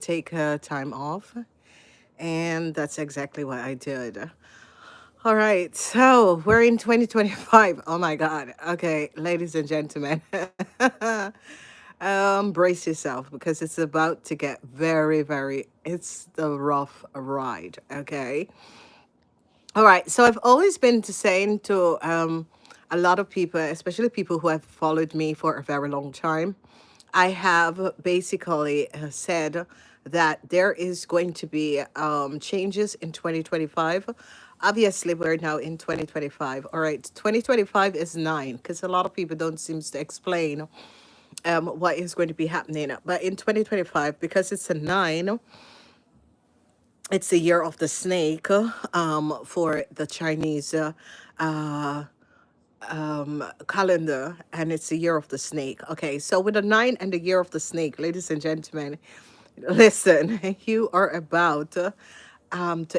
take time off, and that's exactly what I did. All right, so we're in 2025. Oh my God. Okay, ladies and gentlemen, brace yourself because it's about to get it's the rough ride. Okay. All right, so I've always been to saying to a lot of people, especially people who have followed me for a very long time, I have basically said that there is going to be changes in 2025. Obviously, we're now in 2025. All right, 2025 is nine because a lot of people don't seem to explain what is going to be happening. But in 2025, because it's a nine, it's the year of the snake for the Chinese uh, calendar, and it's the year of the snake. Okay, so with the nine and the year of the snake, ladies and gentlemen, listen, you are about to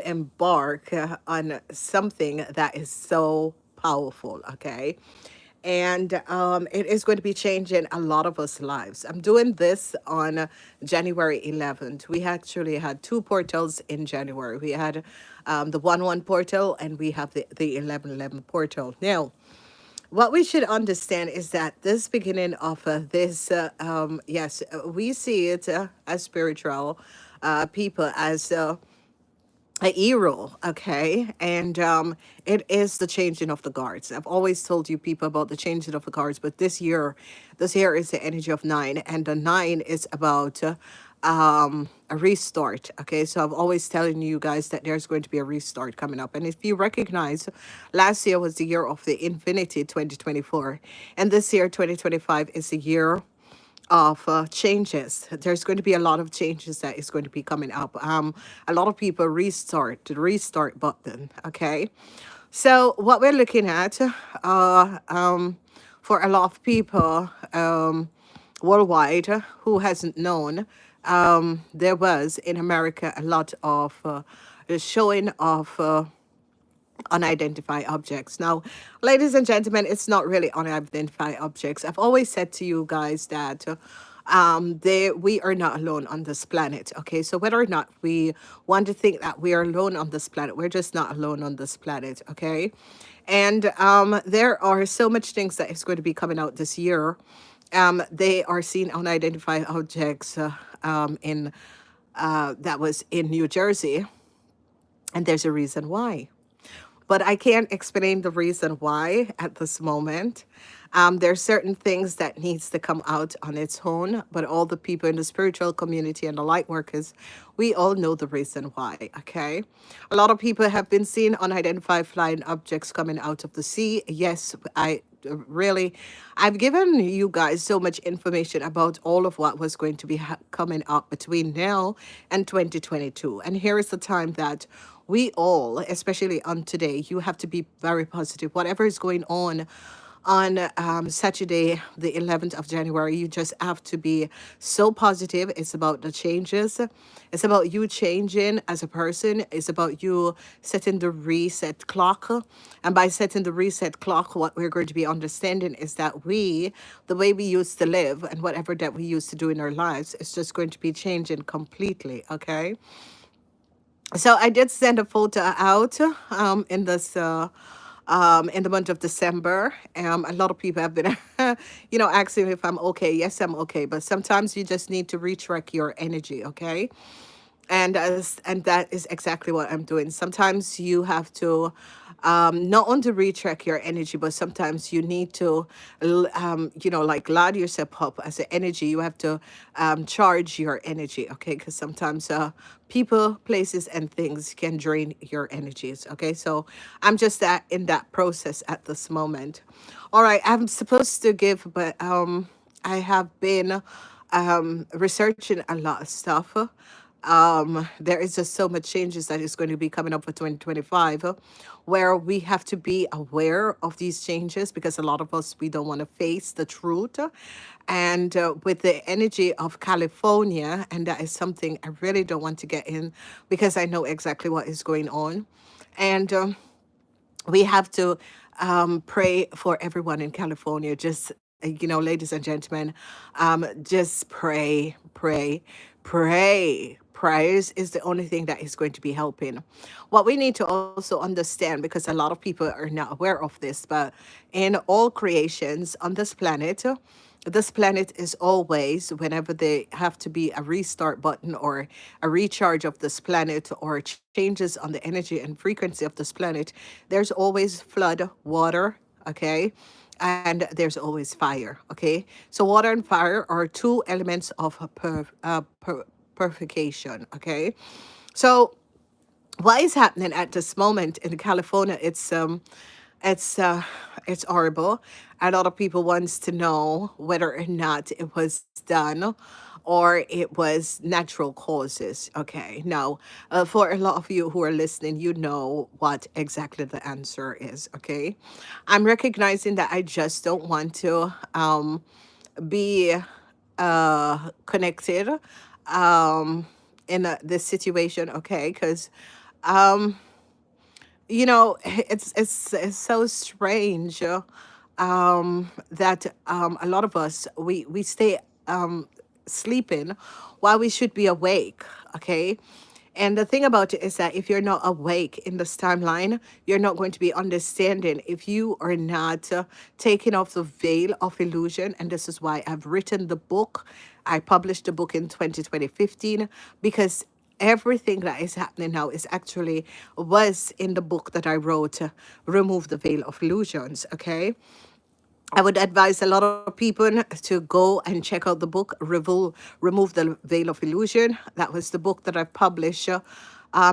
embark on something that is so powerful. Okay, and it is going to be changing a lot of us lives. I'm doing this on January 11th. We actually had two portals in January. We had the 1-1 portal, and we have the 11-11 portal. Now, what we should understand is that this beginning of yes, we see it as spiritual people, as a hero, okay? And it is the changing of the guards. I've always told you people about the changing of the guards, but this year is the energy of nine, and the nine is about a restart. Okay, so I've always telling you guys that there's going to be a restart coming up. And if you recognize, last year was the year of the infinity 2024, and this year 2025 is the year of changes. There's going to be a lot of changes that is going to be coming up. A lot of people restart the restart button. Okay, so what we're looking at for a lot of people worldwide who hasn't known, there was in America a lot of the showing of unidentified objects. Now, ladies and gentlemen, it's not really unidentified objects. I've always said to you guys that we are not alone on this planet. Okay, so whether or not we want to think that we are alone on this planet, we're just not alone on this planet. Okay, and there are so much things that is going to be coming out this year. They are seen unidentified objects in that was in New Jersey, and there's a reason why, but I can't explain the reason why at this moment. There's certain things that needs to come out on its own, but all the people in the spiritual community and the light workers, we all know the reason why. Okay, a lot of people have been seeing unidentified flying objects coming out of the sea. Yes, I really, I've given you guys so much information about all of what was going to be coming up between now and 2022, and here is the time that we all, especially on today, you have to be very positive. Whatever is going on Saturday, the 11th of January, you just have to be so positive. It's about the changes. It's about you changing as a person. It's about you setting the reset clock. And by setting the reset clock, what we're going to be understanding is that the way we used to live and whatever that we used to do in our lives, is just going to be changing completely. Okay, so I did send a photo out in the month of December. A lot of people have been, asking if I'm okay. Yes, I'm okay. But sometimes you just need to retrack your energy, okay? And that is exactly what I'm doing. Sometimes you have to not only retrack your energy, but sometimes you need to like load yourself up as an energy. You have to charge your energy, okay? Because sometimes people, places, and things can drain your energies, okay? So I'm just in that process at this moment. All right, I'm supposed to give, but I have been researching a lot of stuff. There is just so much changes that is going to be coming up for 2025, where we have to be aware of these changes, because a lot of us, we don't want to face the truth. And with the energy of California, and that is something I really don't want to get in, because I know exactly what is going on. And we have to pray for everyone in California. Just, ladies and gentlemen, just pray, pray, Pray. Prayers is the only thing that is going to be helping. What we need to also understand, because a lot of people are not aware of this, but in all creations on this planet is always, whenever they have to be a restart button or a recharge of this planet or changes on the energy and frequency of this planet, there's always flood, water, okay? And there's always fire, okay? So water and fire are two elements of purification, okay? So what is happening at this moment in California? It's uh, it's horrible. A lot of people wants to know whether or not it was done or it was natural causes. Okay, now for a lot of you who are listening, you know what exactly the answer is. Okay, I'm recognizing that I just don't want to be connected in this situation. Okay, because it's so strange that a lot of us we stay sleeping while we should be awake. Okay, and the thing about it is that if you're not awake in this timeline, you're not going to be understanding if you are not taking off the veil of illusion. And this is why I've written the book. I published the book in 2015 because everything that is happening now is actually was in the book that I wrote, Remove the Veil of Illusions. Okay, I would advise a lot of people to go and check out the book, Remove the Veil of Illusion. That was the book that I published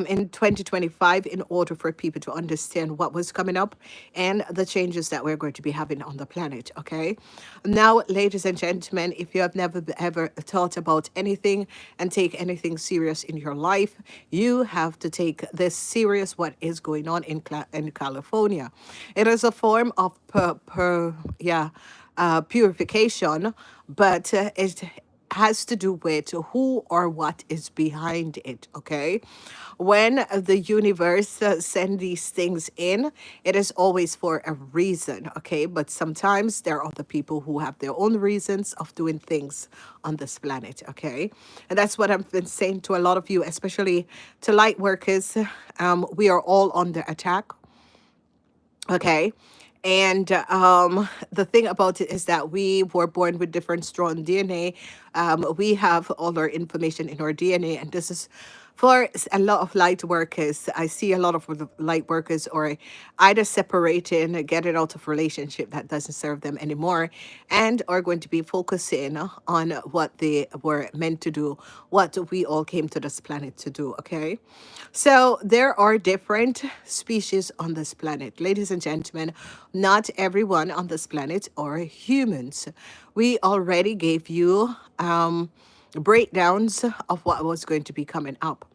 in 2025 in order for people to understand what was coming up and the changes that we're going to be having on the planet. Okay. Now, ladies and gentlemen, if you have never ever thought about anything and take anything serious in your life, you have to take this serious what is going on in California. It is a form of purification, but it has to do with who or what is behind it. Okay, when the universe send these things in, it is always for a reason. Okay, but sometimes there are the people who have their own reasons of doing things on this planet. Okay, and that's what I've been saying to a lot of you, especially to light workers. We are all under attack. Okay. And the thing about it is that we were born with different strand DNA. We have all our information in our DNA, and this is for a lot of light workers. I see a lot of the light workers or either separating, getting out of relationship that doesn't serve them anymore, and are going to be focusing on what they were meant to do, what we all came to this planet to do. Okay, so there are different species on this planet, ladies and gentlemen. Not everyone on this planet are humans. We already gave you breakdowns of what was going to be coming up.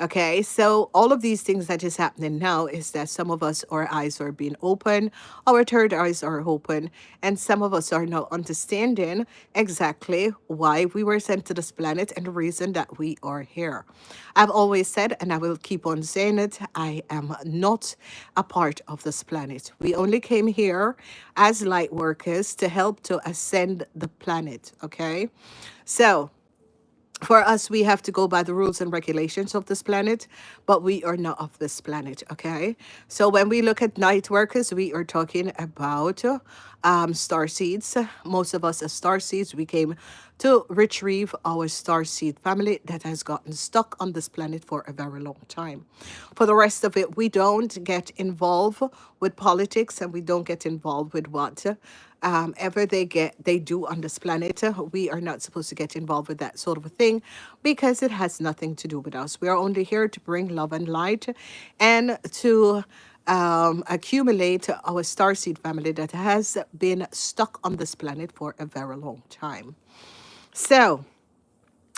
Okay, so all of these things that is happening now is that some of us, our eyes are being open, our third eyes are open, and some of us are now understanding exactly why we were sent to this planet and the reason that we are here. I've always said, and I will keep on saying it, I am not a part of this planet. We only came here as light workers to help to ascend the planet. Okay, so for us, we have to go by the rules and regulations of this planet, but we are not of this planet. Okay, so when we look at night workers, we are talking about star seeds. Most of us as star seeds, we came to retrieve our star seed family that has gotten stuck on this planet for a very long time. For the rest of it, we don't get involved with politics, and we don't get involved with what ever they do on this planet. We are not supposed to get involved with that sort of a thing because it has nothing to do with us. We are only here to bring love and light and to accumulate our starseed family that has been stuck on this planet for a very long time. So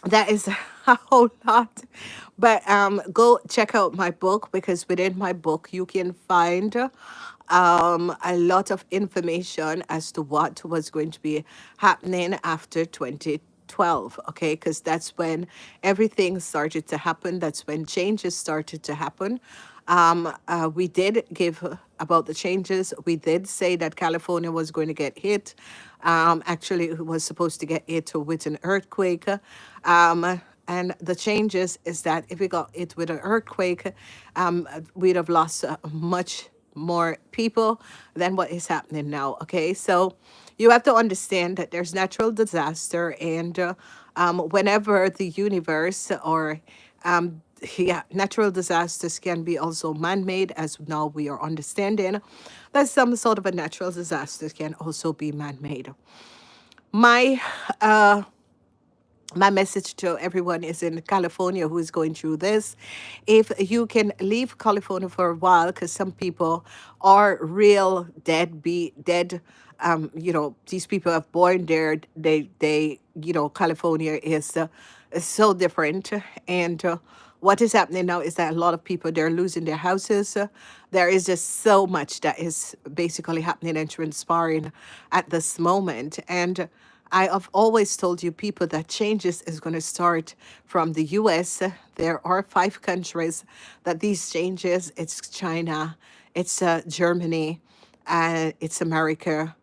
that is a whole lot, but go check out my book, because within my book you can find a lot of information as to what was going to be happening after 2012. Okay, because that's when everything started to happen, that's when changes started to happen. We did give about the changes. We did say that California was going to get hit. Actually, it was supposed to get hit with an earthquake. And the changes is that if we got it with an earthquake, we'd have lost much more people than what is happening now. Okay, so you have to understand that there's natural disaster, and whenever the universe or yeah, natural disasters can be also man-made, as now we are understanding that some sort of a natural disaster can also be man-made. My my message to everyone is in California who is going through this. If you can leave California for a while, because some people are real dead. These people have born there. California is so different, and what is happening now is that a lot of people they're losing their houses. There is just so much that is basically happening and transpiring at this moment, and I have always told you people that changes is going to start from the US. There are 5 countries that these changes, it's China, it's Germany, and it's America.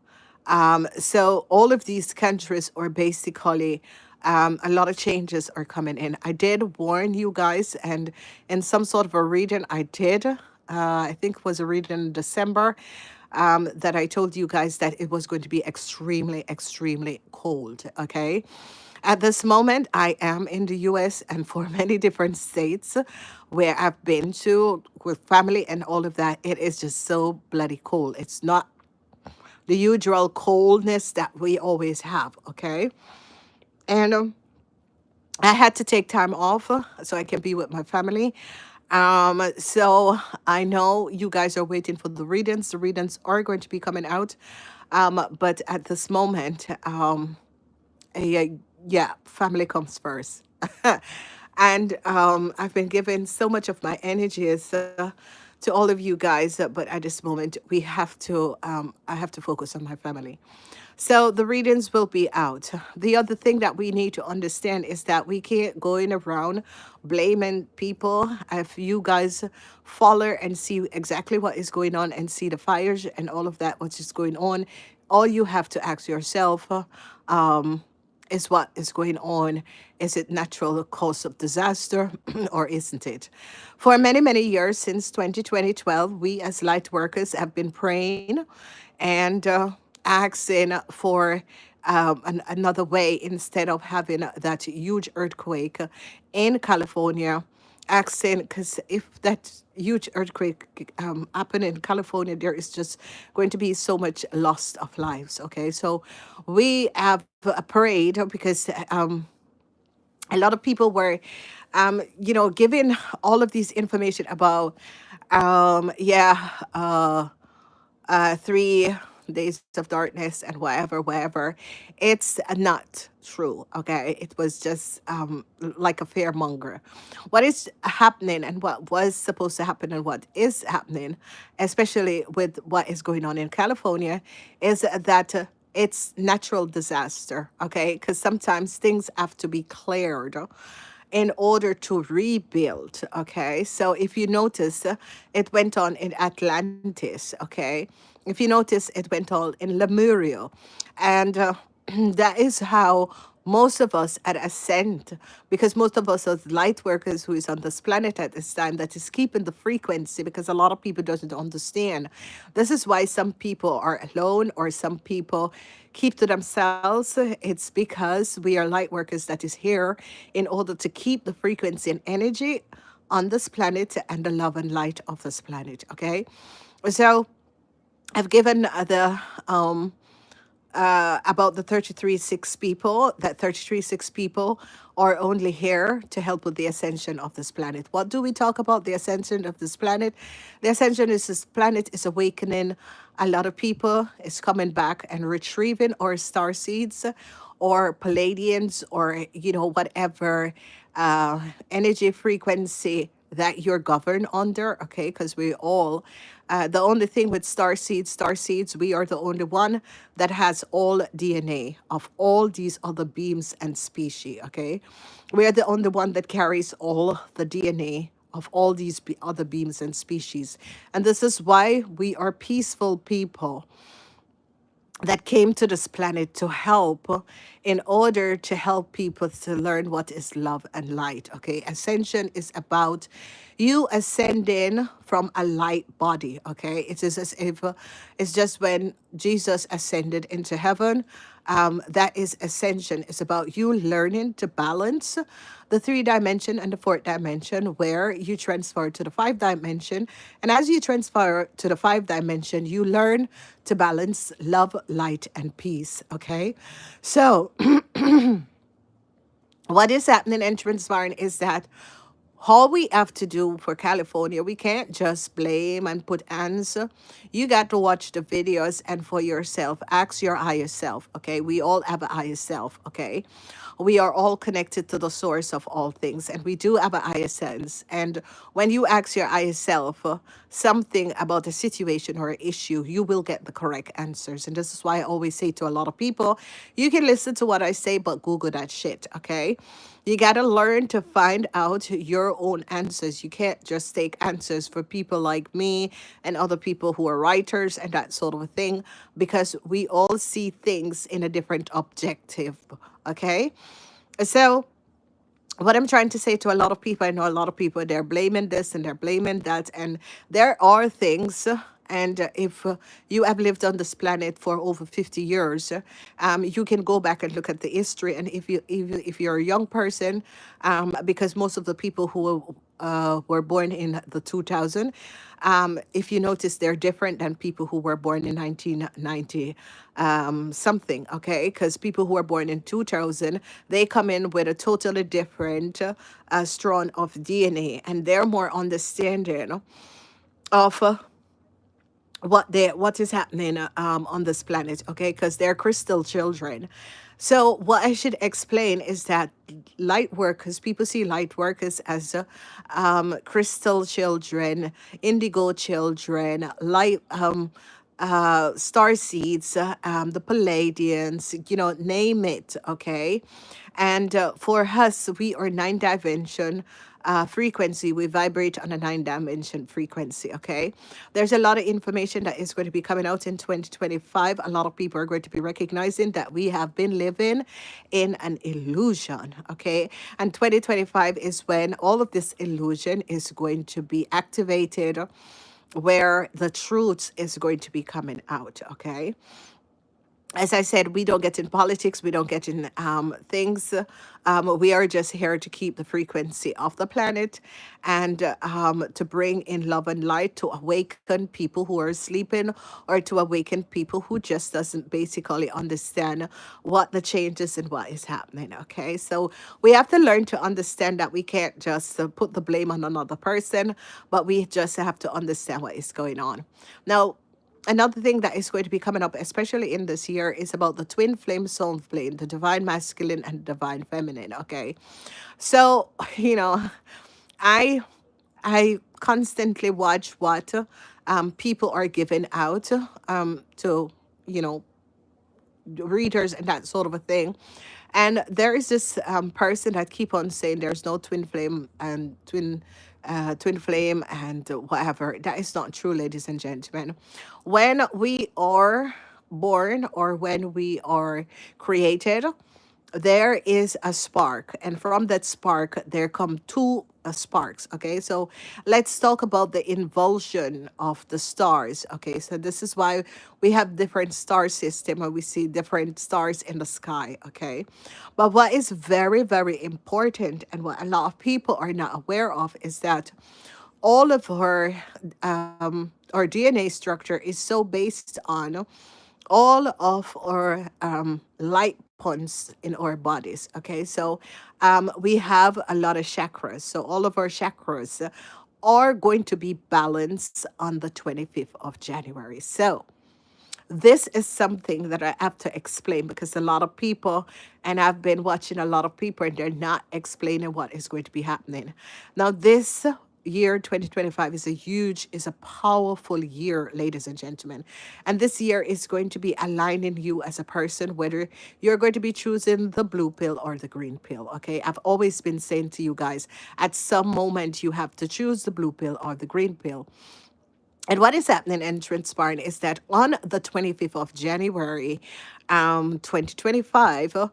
So all of these countries are basically a lot of changes are coming in. I did warn you guys, and in some sort of a reading I did, I think it was a reading in December, that I told you guys that it was going to be extremely, extremely cold. Okay. At this moment, I am in the US and for many different states where I've been to with family and all of that. It is just so bloody cold. It's not the usual coldness that we always have. Okay. And I had to take time off so I can be with my family. So I know you guys are waiting for the readings. The readings are going to be coming out. But at this moment, yeah, yeah, family comes first. And I've been given so much of my energies to all of you guys, but at this moment, I have to focus on my family. So the readings will be out. The other thing that we need to understand is that we can't going around blaming people. If you guys follow and see exactly what is going on and see the fires and all of that, what's just going on, all you have to ask yourself, is what is going on. Is it natural cause of disaster or isn't it? For many, many years since 2012, we as light workers have been praying and asking for another way instead of having that huge earthquake in California. Asking, because if that huge earthquake happen in California, there is just going to be so much loss of lives. Okay, so we have prayed because a lot of people were, giving all of these information about, yeah, 3 days of darkness and whatever. It's not true. Okay, it was just like a fearmonger. What is happening and what was supposed to happen and what is happening, especially with what is going on in California, is that. It's natural disaster, okay? Because sometimes things have to be cleared in order to rebuild. Okay, so if you notice, it went on in Atlantis. Okay, if you notice, it went on in Lemuria, and that is how most of us at ascent, because most of us as light workers who is on this planet at this time, that is keeping the frequency, because a lot of people doesn't understand. This is why some people are alone or some people keep to themselves. It's because we are light workers that is here in order to keep the frequency and energy on this planet and the love and light of this planet. Okay, so I've given the about the 33 6 people, that 33 6 people are only here to help with the ascension of this planet. What do we talk about the ascension of this planet? The ascension is this planet is awakening a lot of people, is coming back and retrieving our star seeds or Palladians or, whatever energy frequency that you're governed under, okay? Because we all, the only thing with star seeds, we are the only one that has all DNA of all these other beams and species, okay? We are the only one that carries all the DNA of all these other beings and species. And this is why we are peaceful people. that came to this planet to help, in order to help people to learn what is love and light. Okay, ascension is about you ascending from a light body. Okay, it is as if it's just when Jesus ascended into heaven. That is ascension. It's about you learning to balance the three dimension and the fourth dimension, where you transfer to the five dimension. And as you transfer to the five dimension, you learn to balance love, light, and peace. Okay. So what is happening and transpiring is that all we have to do for California, we can't just blame and put answer. You got to watch the videos and for yourself, ask your higher self. Okay, we all have a higher self. Okay, we are all connected to the source of all things, and we do have a higher sense. And when you ask your higher self something about a situation or an issue, you will get the correct answers. And this is why I always say to a lot of people, you can listen to what I say, but Google that shit. Okay, you got to learn to find out your own answers. You can't just take answers for people like me and other people who are writers and that sort of a thing, because we all see things in a different objective. Okay. So, what I'm trying to say to a lot of people, I know a lot of people, they're blaming this and they're blaming that. And there are things, and if you have lived on this planet for over 50 years, you can go back and look at the history. And if you're a young person, because most of the people who were born in the 2000, if you notice, they're different than people who were born in 1990 something. Okay, because people who are born in 2000, they come in with a totally different strand of DNA, and they're more understanding of what is happening on this planet. Okay, because they're crystal children. So what I should explain is that light workers, people see light workers as crystal children, indigo children, light star seeds, the Palladians, name it. Okay, and for us, we are nine dimension frequency. We vibrate on a nine dimension frequency. Okay, there's a lot of information that is going to be coming out in 2025. A lot of people are going to be recognizing that we have been living in an illusion. Okay, and 2025 is when all of this illusion is going to be activated, where the truth is going to be coming out. Okay, as I said, we don't get in politics, we don't get in things. We are just here to keep the frequency of the planet, and to bring in love and light, to awaken people who are sleeping, or to awaken people who just doesn't basically understand what the changes and what is happening. Okay, so we have to learn to understand that we can't just put the blame on another person, but we just have to understand what is going on. Now, another thing that is going to be coming up, especially in this year, is about the twin flame, soul flame, the divine masculine and divine feminine. Okay, so I I constantly watch what people are giving out to you know readers and that sort of a thing. And there is this person that keep on saying there's no twin flame and twin flame and whatever. That is not true, ladies and gentlemen. When we are born, or when we are created, there is a spark, and from that spark there come two sparks. Okay, so let's talk about the involution of the stars. Okay, so this is why we have different star system, and we see different stars in the sky. Okay, but what is very, very important, and what a lot of people are not aware of, is that all of our DNA structure is so based on all of our light points in our bodies. Okay, so we have a lot of chakras. So all of our chakras are going to be balanced on the 25th of January. So this is something that I have to explain, because a lot of people, and I've been watching a lot of people, and they're not explaining what is going to be happening. Now, this year 2025 is a powerful year, ladies and gentlemen. And this year is going to be aligning you as a person, whether you're going to be choosing the blue pill or the green pill. Okay, I've always been saying to you guys, at some moment you have to choose the blue pill or the green pill. And what is happening and transpiring is that on the 25th of January, 2025,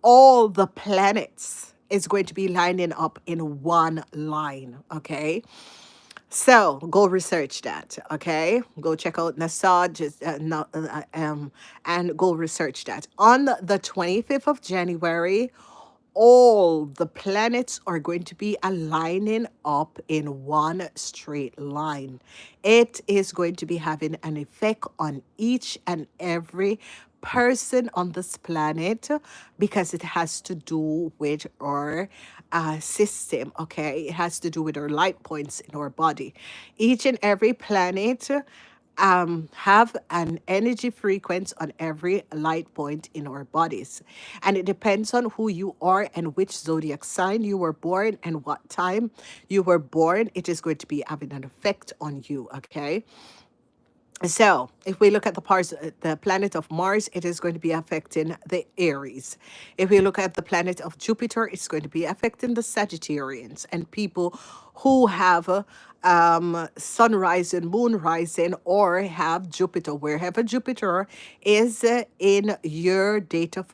all the planets is going to be lining up in one line. Okay. So go research that. Okay. Go check out NASA, and go research that. On the 25th of January, all the planets are going to be aligning up in one straight line. It is going to be having an effect on each and every person on this planet because it has to do with our system, okay? It has to do with our light points in our body. Each and every planet have an energy frequency on every light point in our bodies. And it depends on who you are and which zodiac sign you were born and what time you were born. It is going to be having an effect on you, okay? So, if we look at the planet of Mars, it is going to be affecting the Aries. If we look at the planet of Jupiter, it's going to be affecting the Sagittarians and people who have sun rising, moon rising, or have Jupiter. Wherever Jupiter is in your date of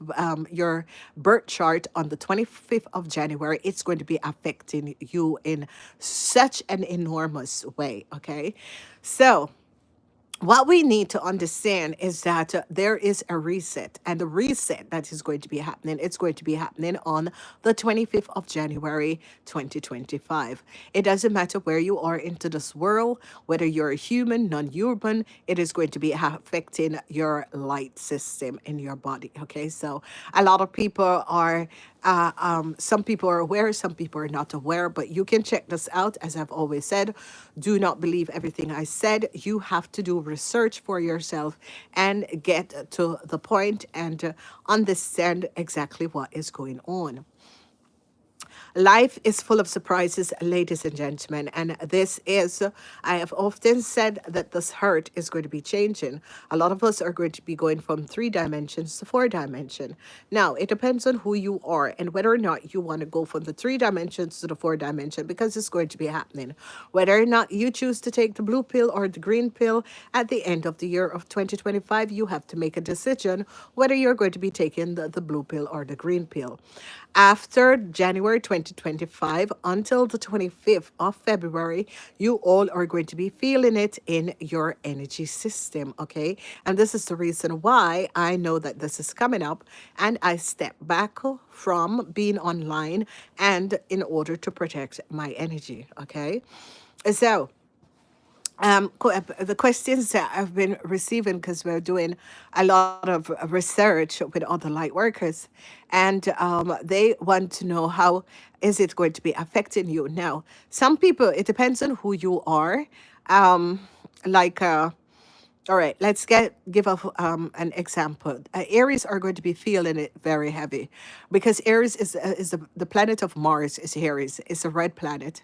your birth chart on the 25th of January, it's going to be affecting you in such an enormous way. Okay, so what we need to understand is that there is a reset, and the reset that is going to be happening, it's going to be happening on the 25th of January 2025. It doesn't matter where you are into this world, whether you're a human, non-human, it is going to be affecting your light system in your body. Okay, so a lot of people are some people are aware, some people are not aware, but you can check this out. As I've always said, do not believe everything I said. You have to do research for yourself and get to the point and understand exactly what is going on. Life is full of surprises, ladies and gentlemen, and this is, I have often said that this hurt is going to be changing. A lot of us are going to be going from 3 dimensions to 4 dimension. Now, it depends on who you are and whether or not you want to go from the 3 dimensions to the 4 dimension because it's going to be happening. Whether or not you choose to take the blue pill or the green pill at the end of the year of 2025, you have to make a decision whether you're going to be taking the blue pill or the green pill. After January 2025 until the 25th of February, you all are going to be feeling it in your energy system, okay? And this is the reason why I know that this is coming up and I step back from being online and in order to protect my energy, okay? So, the questions that I've been receiving because we're doing a lot of research with other light workers, and they want to know how is it going to be affecting you. Now, some people, it depends on who you are. Like all right, let's give an example. Aries are going to be feeling it very heavy because Aries is the planet of Mars is Aries. It's a red planet,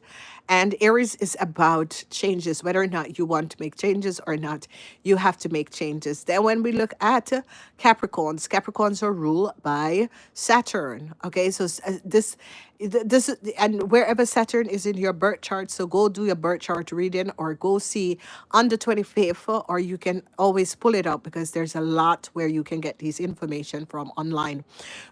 and Aries is about changes. Whether or not you want to make changes or not, you have to make changes. Then when we look at Capricorns, Capricorns are ruled by Saturn. Okay, so this and wherever Saturn is in your birth chart, so go do your birth chart reading or go see on the 25th, or you can always pull it up because there's a lot where you can get these information from online.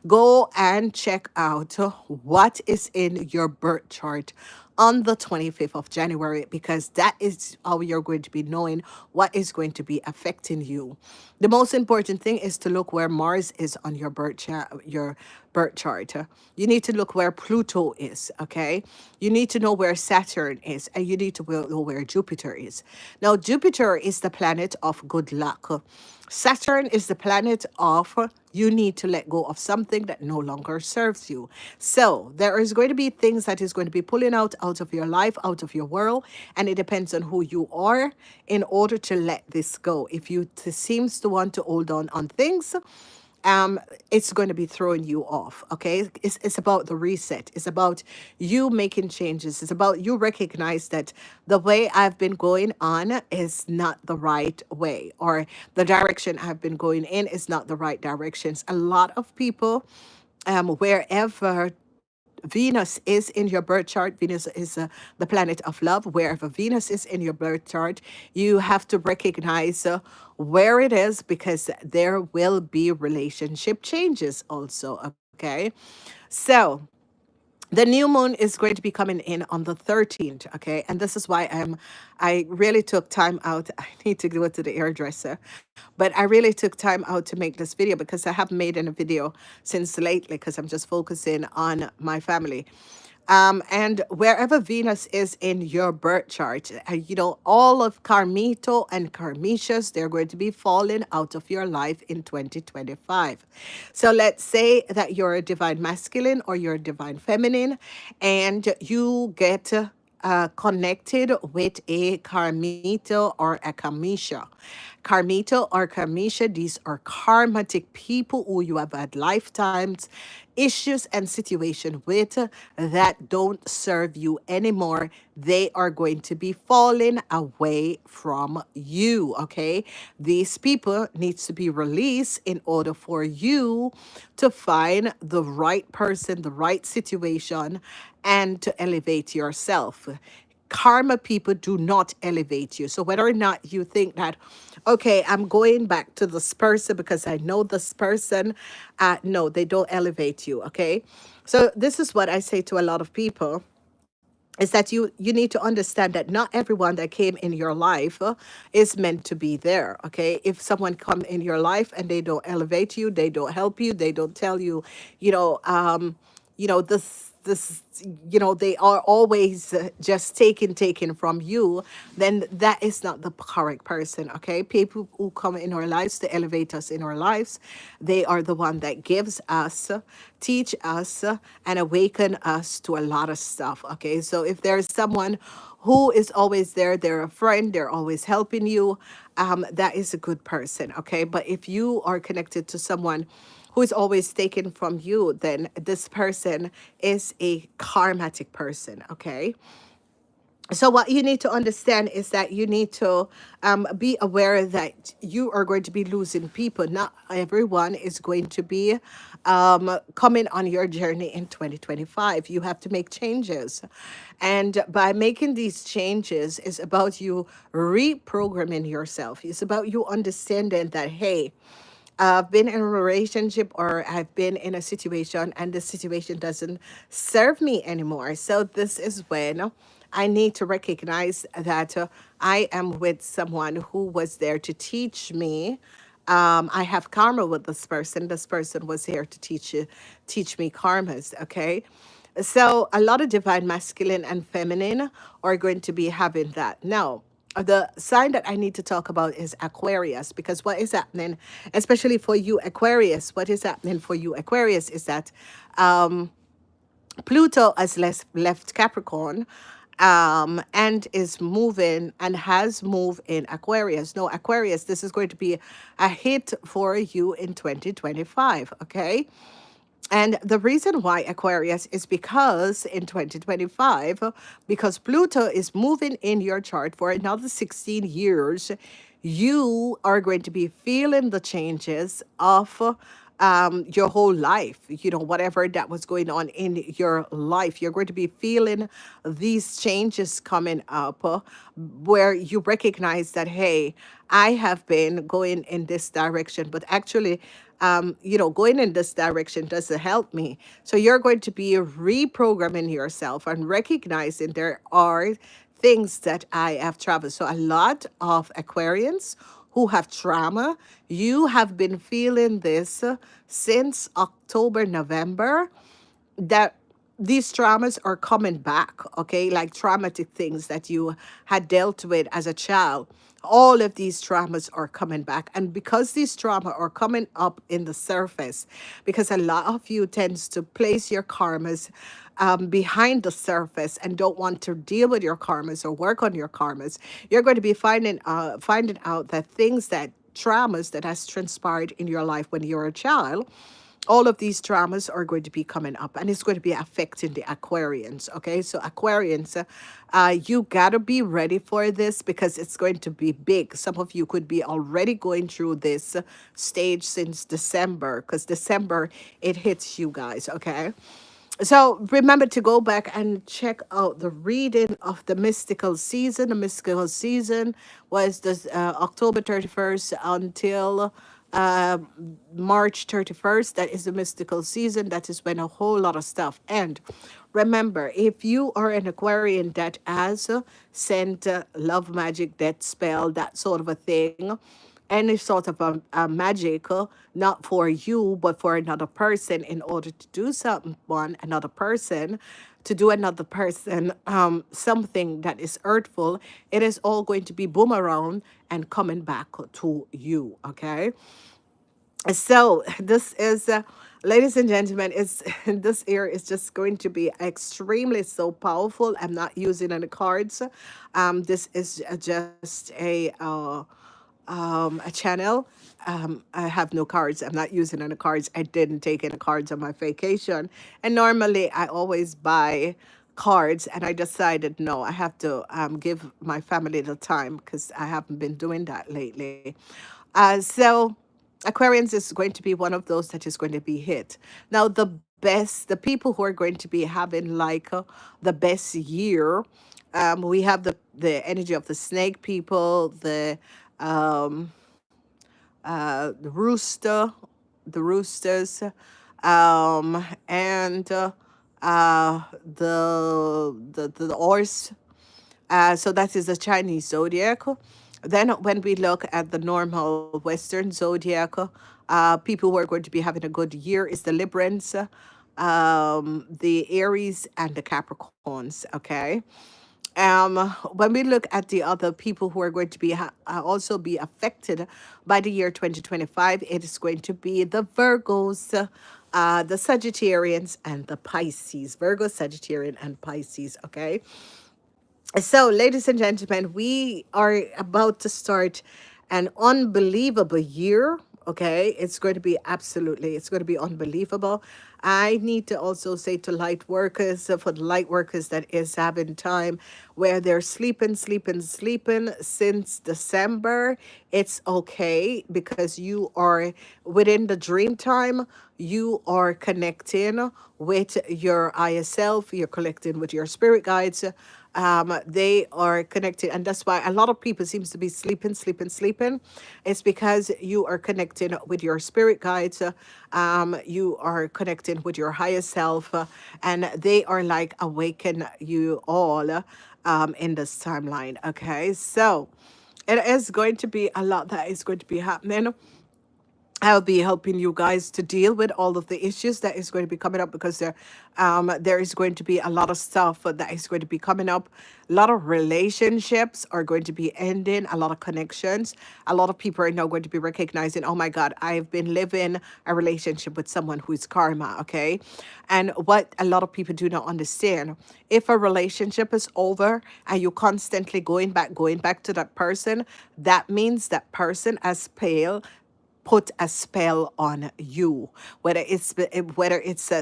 Go and check out what is in your birth chart on the 25th of January because that is how you're going to be knowing what is going to be affecting you. The most important thing is to look where Mars is on your birth chart. You need to look where Pluto is, okay? You need to know where Saturn is, and you need to know where Jupiter is. Now, Jupiter is the planet of good luck. Saturn is the planet of you need to let go of something that no longer serves you. So there is going to be things that is going to be pulling out of your life, out of your world, and it depends on who you are in order to let this go. If you seems to want to hold on things, it's going to be throwing you off. Okay, it's about the reset. It's about you making changes. It's about you recognize that the way I've been going on is not the right way, or the direction I've been going in is not the right directions. A lot of people, wherever Venus is in your birth chart. Venus is the planet of love. Wherever Venus is in your birth chart, you have to recognize where it is, because there will be relationship changes also. Okay. So the new moon is going to be coming in on the 13th. Okay, and this is why I really took time out. I need to go to the hairdresser, but I really took time out to make this video, because I haven't made any video since lately, because I'm just focusing on my family. And wherever Venus is in your birth chart, all of Carmito and Carmicius, they're going to be falling out of your life in 2025. So let's say that you're a divine masculine or you're a divine feminine, and you get connected with a Carmito or a Camisha. Carmito or Camisha, these are karmatic people who you have had lifetimes issues and situation with that don't serve you anymore. They are going to be falling away from you. Okay, these people needs to be released in order for you to find the right person, the right situation, and to elevate yourself. Karma people do not elevate you. So whether or not you think that, okay, I'm going back to this person because I know this person, no, they don't elevate you. Okay. So this is what I say to a lot of people, is that you need to understand that not everyone that came in your life is meant to be there. Okay, if someone come in your life and they don't elevate you, they don't help you, they don't tell you, you know this they are always just taking from you, then that is not the correct person. Okay, people who come in our lives to elevate us in our lives, they are the one that gives us, teach us, and awaken us to a lot of stuff. Okay, so if there's someone who is always there, they're a friend, they're always helping you, that is a good person. Okay, but if you are connected to someone who is always taken from you, then this person is a karmatic person. Okay, so what you need to understand is that you need to be aware that you are going to be losing people. Not everyone is going to be coming on your journey in 2025. You have to make changes, and by making these changes is about you reprogramming yourself. It's about you understanding that, hey, I've been in a relationship or I've been in a situation and the situation doesn't serve me anymore. So this is when I need to recognize that I am with someone who was there to teach me. I have karma with this person. This person was here to teach me karmas. Okay. So a lot of divine masculine and feminine are going to be having that. Now, the sign that I need to talk about is Aquarius, because what is happening, especially for you Aquarius, what is happening for you Aquarius is that Pluto has left Capricorn, and is moving and has moved in Aquarius. No, Aquarius, this is going to be a hit for you in 2025. Okay. And the reason why Aquarius is because in 2025, because Pluto is moving in your chart for another 16 years, you are going to be feeling the changes of your whole life. Whatever that was going on in your life, you're going to be feeling these changes coming up, where you recognize that, hey, I have been going in this direction, but actually, going in this direction doesn't help me. So you're going to be reprogramming yourself and recognizing there are things that I have traveled. So a lot of Aquarians who have trauma, you have been feeling this since October, November, that these traumas are coming back. Okay, like traumatic things that you had dealt with as a child, all of these traumas are coming back. And because these trauma are coming up in the surface, because a lot of you tends to place your karmas behind the surface and don't want to deal with your karmas or work on your karmas, you're going to be finding out that things, that traumas that has transpired in your life when you're a child, all of these traumas are going to be coming up, and it's going to be affecting the Aquarians. Okay, so Aquarians, you gotta be ready for this because it's going to be big. Some of you could be already going through this stage since December, because December it hits you guys. Okay, So remember to go back and check out the reading of the mystical season. The mystical season was this October 31st until uh, March 31st. That is the mystical season. That is when a whole lot of stuff. And remember, if you are an Aquarian that has sent love magic, death spell, that sort of a thing, any sort of a magic, not for you, but for another person, in order to do something on another person, to do another person something that is hurtful, it is all going to be boomerang and coming back to you. Okay. So this is, ladies and gentlemen, it's this year is just going to be extremely so powerful. I'm not using any cards. This is just a channel. I have no cards. I'm not using any cards. I didn't take any cards on my vacation. And normally I always buy cards, and I decided no, I have to give my family the time because I haven't been doing that lately. So Aquarians is going to be one of those that is going to be hit. Now, the people who are going to be having like the best year, we have the energy of the snake people, the rooster, the roosters, and the horse. So that is the Chinese zodiac. Then, when we look at the normal Western zodiac, people who are going to be having a good year is the Librans, the Aries, and the Capricorns. Okay. When we look at the other people who are going to be also be affected by the year 2025, it is going to be the Virgos, the Sagittarians, and the Pisces. Virgo, Sagittarian, and Pisces. Okay. So, ladies and gentlemen, we are about to start an unbelievable year. Okay, it's going to be it's going to be unbelievable. I need to also say to light workers, for the light workers that is having time where they're sleeping since December, it's okay because you are within the dream time. You are connecting with your higher self. You're connecting with your spirit guides. They are connected, and that's why a lot of people seems to be sleeping. It's because you are connecting with your spirit guides. You are connecting with your higher self, and they are like awaken you all in this timeline. Okay, so it is going to be a lot that is going to be happening. I'll be helping you guys to deal with all of the issues that is going to be coming up, because there is going to be a lot of stuff that is going to be coming up. A lot of relationships are going to be ending, a lot of connections. A lot of people are now going to be recognizing, oh my God, I've been living a relationship with someone who is karma, okay? And what a lot of people do not understand, if a relationship is over and you constantly going back to that person, that means that person has failed put a spell on you, whether it's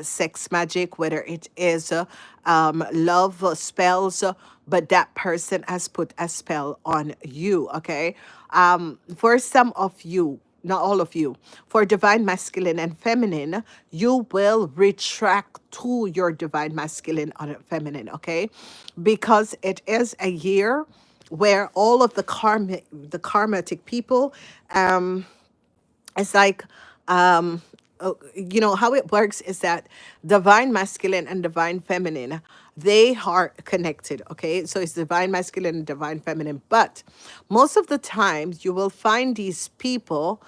sex magic, whether it is love spells, but that person has put a spell on you. Okay. For some of you, not all of you, for divine masculine and feminine, you will retract to your divine masculine or feminine. Okay, because it is a year where all of the karmatic people, it's like, you know how it works is that divine masculine and divine feminine, they are connected. Okay, so it's divine masculine and divine feminine, but most of the times you will find these people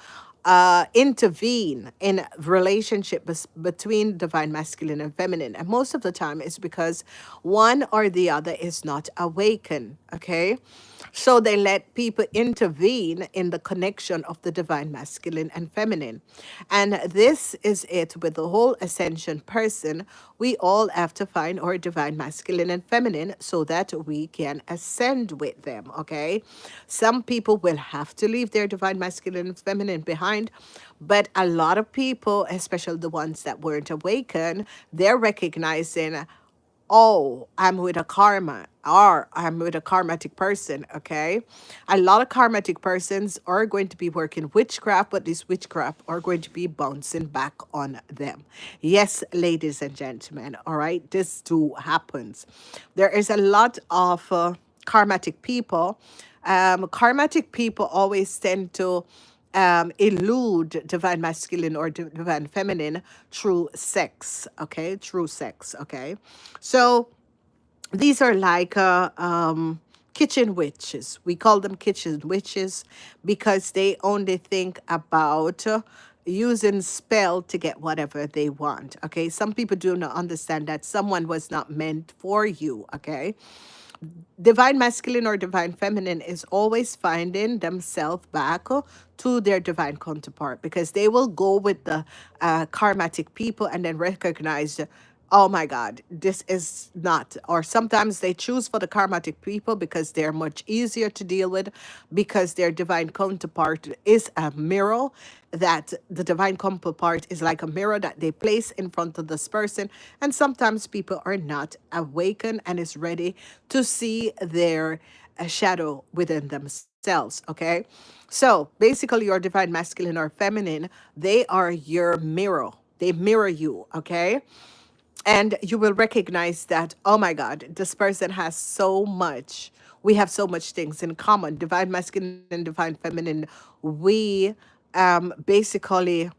intervene in relationship between divine masculine and feminine, and most of the time it's because one or the other is not awakened. Okay, so they let people intervene in the connection of the divine masculine and feminine. And this is it with the whole ascension person. We all have to find our divine masculine and feminine so that we can ascend with them. Okay. Some people will have to leave their divine masculine and feminine behind, but a lot of people, especially the ones that weren't awakened, they're recognizing oh, I'm with a karma, or I'm with a karmatic person, okay? A lot of karmatic persons are going to be working witchcraft, but this witchcraft are going to be bouncing back on them. Yes, ladies and gentlemen, all right? This too happens. There is a lot of karmatic people. Karmatic people always tend to elude divine masculine or divine feminine through sex, okay? Through sex, okay? So these are like kitchen witches. We call them kitchen witches because they only think about using spell to get whatever they want, okay? Some people do not understand that someone was not meant for you, okay? Divine masculine or divine feminine is always finding themselves back to their divine counterpart because they will go with the karmatic people and then recognize, oh my God, this is not. Or sometimes they choose for the karmatic people because they're much easier to deal with because their divine counterpart is a mirror, that the divine counterpart is like a mirror that they place in front of this person. And sometimes people are not awakened and is ready to see their shadow within themselves. Okay. So basically, your divine masculine or feminine, they are your mirror. They mirror you. Okay. And you will recognize that, oh my God, this person has so much. We have so much things in common. Divine masculine and divine feminine, we basically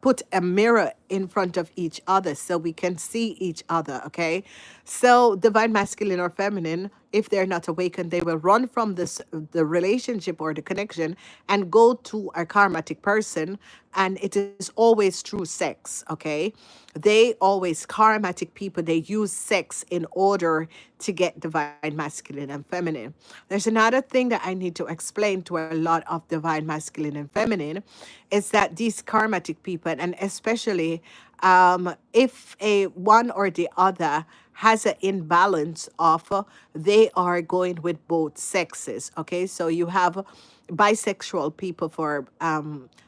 put a mirror in front of each other so we can see each other, okay? So divine masculine or feminine, if they're not awakened, they will run from the relationship or the connection and go to a karmatic person, and it is always through sex, okay? They always, karmatic people, they use sex in order to get divine masculine and feminine. There's another thing that I need to explain to a lot of divine masculine and feminine is that these karmatic people, and especially if a one or the other has an imbalance of they are going with both sexes, okay? So you have bisexual people for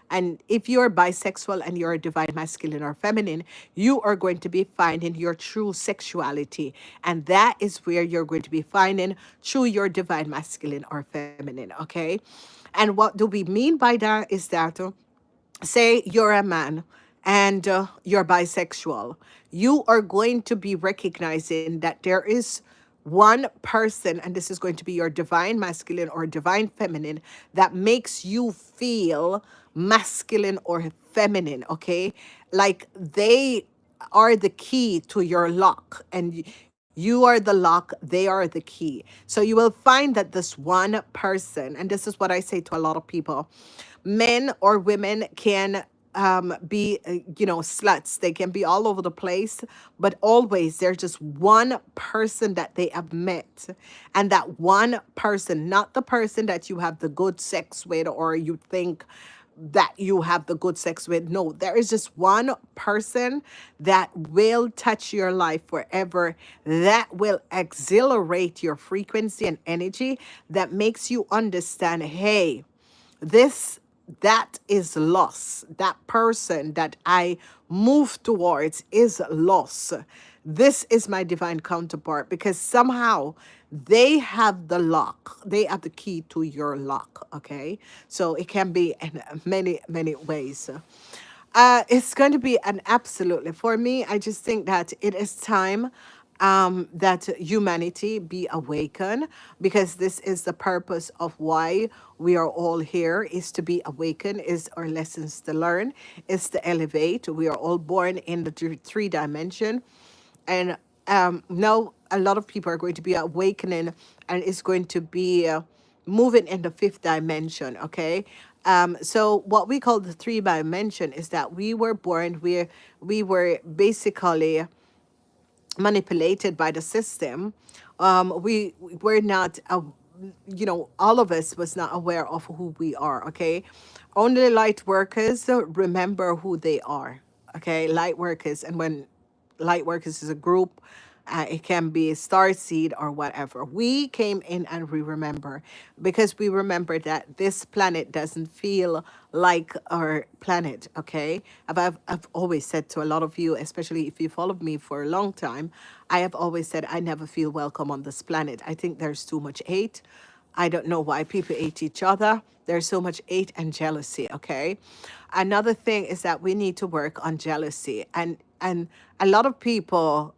and if you're bisexual and you're a divine masculine or feminine, you are going to be finding your true sexuality, and that is where you're going to be finding true your divine masculine or feminine, okay? And what do we mean by that is that say you're a man and you're bisexual, you are going to be recognizing that there is one person, and this is going to be your divine masculine or divine feminine, that makes you feel masculine or feminine, okay? Like they are the key to your lock, and you are the lock, they are the key. So you will find that this one person, and this is what I say to a lot of people, men or women can be, sluts. They can be all over the place, but always there's just one person that they have met. And that one person, not the person that you have the good sex with or you think that you have the good sex with. No, there is just one person that will touch your life forever, that will exhilarate your frequency and energy, that makes you understand, hey, this that is loss. That person that I move towards is loss. This is my divine counterpart because somehow they have the lock. They have the key to your lock. Okay. So it can be in many, many ways. It's going to be an absolutely, for me, I just think that it is time that humanity be awakened, because this is the purpose of why we are all here, is to be awakened, is our lessons to learn, is to elevate. We are all born in the three dimension, and now a lot of people are going to be awakening, and it's going to be moving in the fifth dimension, okay? So what we call the three dimension is that we were born where we were basically manipulated by the system. We were not, all of us was not aware of who we are. Okay, only light workers remember who they are. Okay, light workers, and when light workers is a group, It can be star seed or whatever. We came in and we remember, because we remember that this planet doesn't feel like our planet, okay? I've always said to a lot of you, especially if you followed me for a long time, I have always said I never feel welcome on this planet. I think there's too much hate. I don't know why people hate each other. There's so much hate and jealousy, okay? Another thing is that we need to work on jealousy. And a lot of people,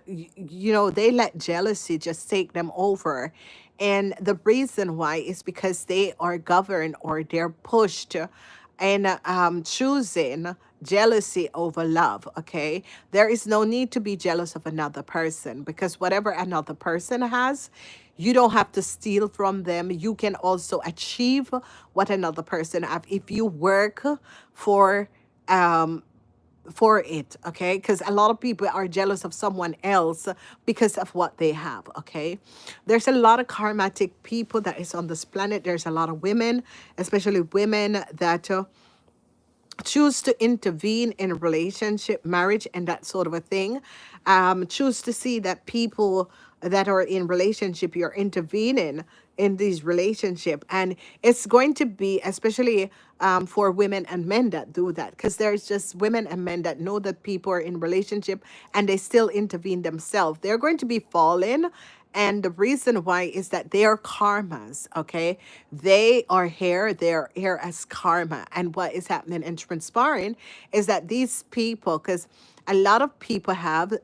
they let jealousy just take them over. And the reason why is because they are governed or they're pushed and choosing jealousy over love. Okay, there is no need to be jealous of another person, because whatever another person has, you don't have to steal from them. You can also achieve what another person have if you work for um it, okay? Because a lot of people are jealous of someone else because of what they have, okay? There's a lot of karmatic people that is on this planet. There's a lot of women, especially women that choose to intervene in a relationship, marriage, and that sort of a thing. Choose to see that people that are in relationship, you're intervening in these relationship, and it's going to be especially for women and men that do that, because there's just women and men that know that people are in relationship and they still intervene themselves. They're going to be fallen, and the reason why is that they are karmas, okay? They're here as karma. And what is happening and transpiring is that these people, because a lot of people have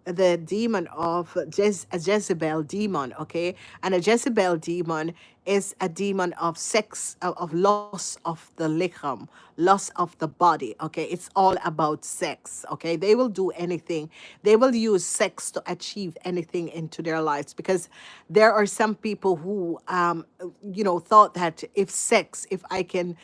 the demon of a Jezebel demon, okay? And a Jezebel demon is a demon of sex, of loss of the licham, loss of the body, okay? It's all about sex, okay? They will do anything. They will use sex to achieve anything into their lives, because there are some people who, thought that if I can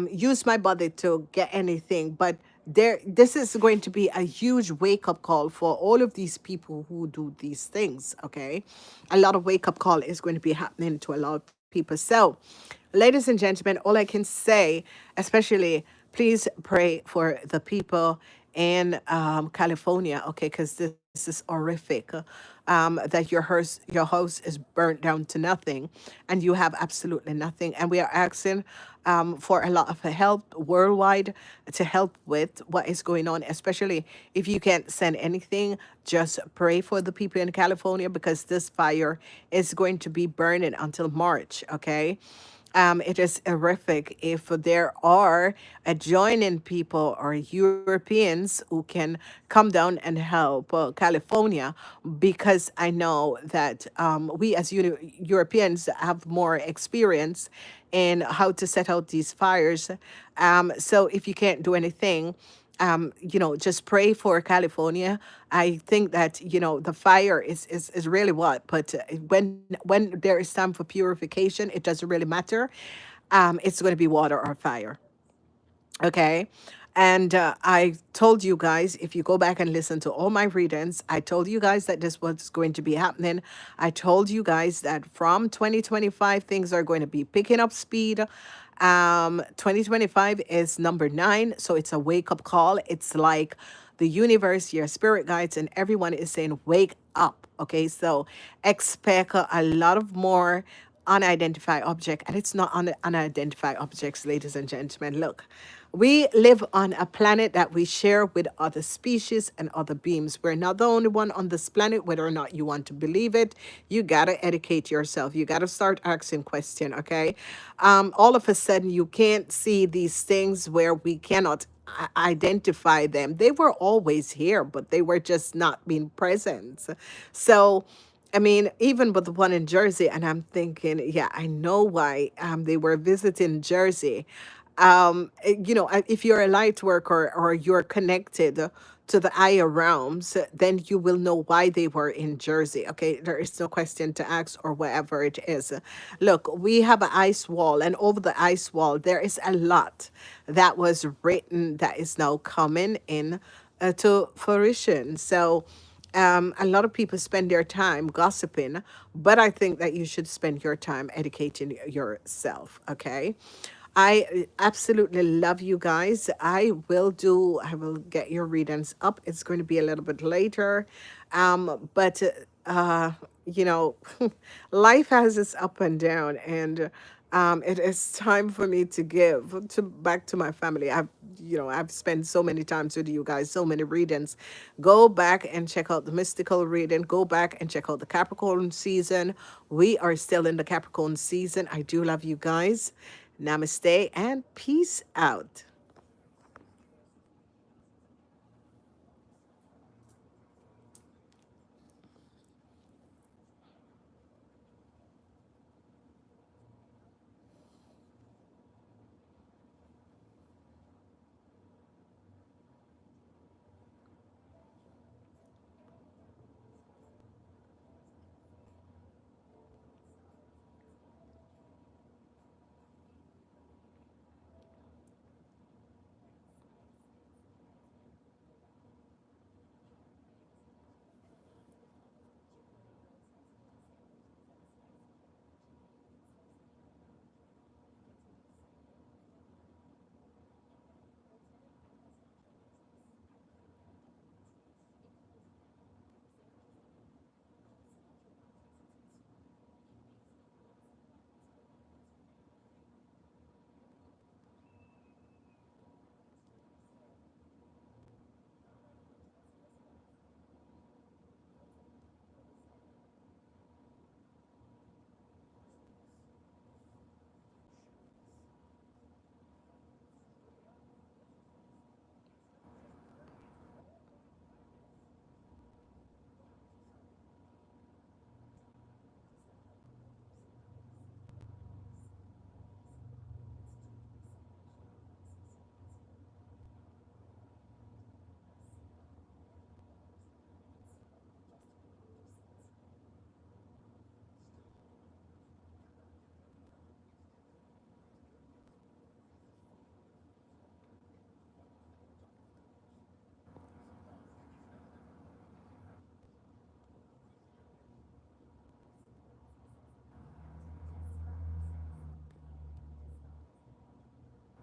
use my body to get anything. But this is going to be a huge wake up call for all of these people who do these things. Okay, a lot of wake up call is going to be happening to a lot of people. So, ladies and gentlemen, all I can say, especially, please pray for the people in California, okay? Because this is horrific. That your house is burnt down to nothing, and you have absolutely nothing. And we are asking for a lot of help worldwide to help with what is going on. Especially if you can't send anything, just pray for the people in California, because this fire is going to be burning until March. Okay, it is horrific. If there are adjoining people or Europeans who can come down and help California, because I know that we as Europeans have more experience in how to set out these fires. So if you can't do anything, just pray for California. I think that, the fire is really what, but when there is time for purification, it doesn't really matter. It's going to be water or fire. Okay. And I told you guys, if you go back and listen to all my readings, I told you guys that this was going to be happening. I told you guys that from 2025, things are going to be picking up speed. 2025 is number 9. So it's a wake up call. It's like the universe, your spirit guides, and everyone is saying, wake up. Okay. So expect a lot of more unidentified object, and it's not unidentified objects, ladies and gentlemen. Look, we live on a planet that we share with other species and other beings. We're not the only one on this planet, whether or not you want to believe it. You gotta educate yourself. You gotta start asking questions. Okay, all of a sudden you can't see these things where we cannot identify them. They were always here, but they were just not being present. So I mean, even with the one in Jersey, and I'm thinking, yeah, I know why they were visiting Jersey. If you're a light worker or you're connected to the higher realms, then you will know why they were in Jersey. Okay, there is no question to ask or whatever it is. Look, we have an ice wall, and over the ice wall, there is a lot that was written that is now coming in to fruition. So, a lot of people spend their time gossiping, but I think that you should spend your time educating yourself. Okay. I absolutely love you guys. I will get your readings up. It's going to be a little bit later. But, you know, life has its up and down, and it is time for me to give to back to my family. I've spent so many times with you guys, so many readings. Go back and check out the mystical reading. Go back and check out the Capricorn season. We are still in the Capricorn season. I do love you guys. Namaste and peace out.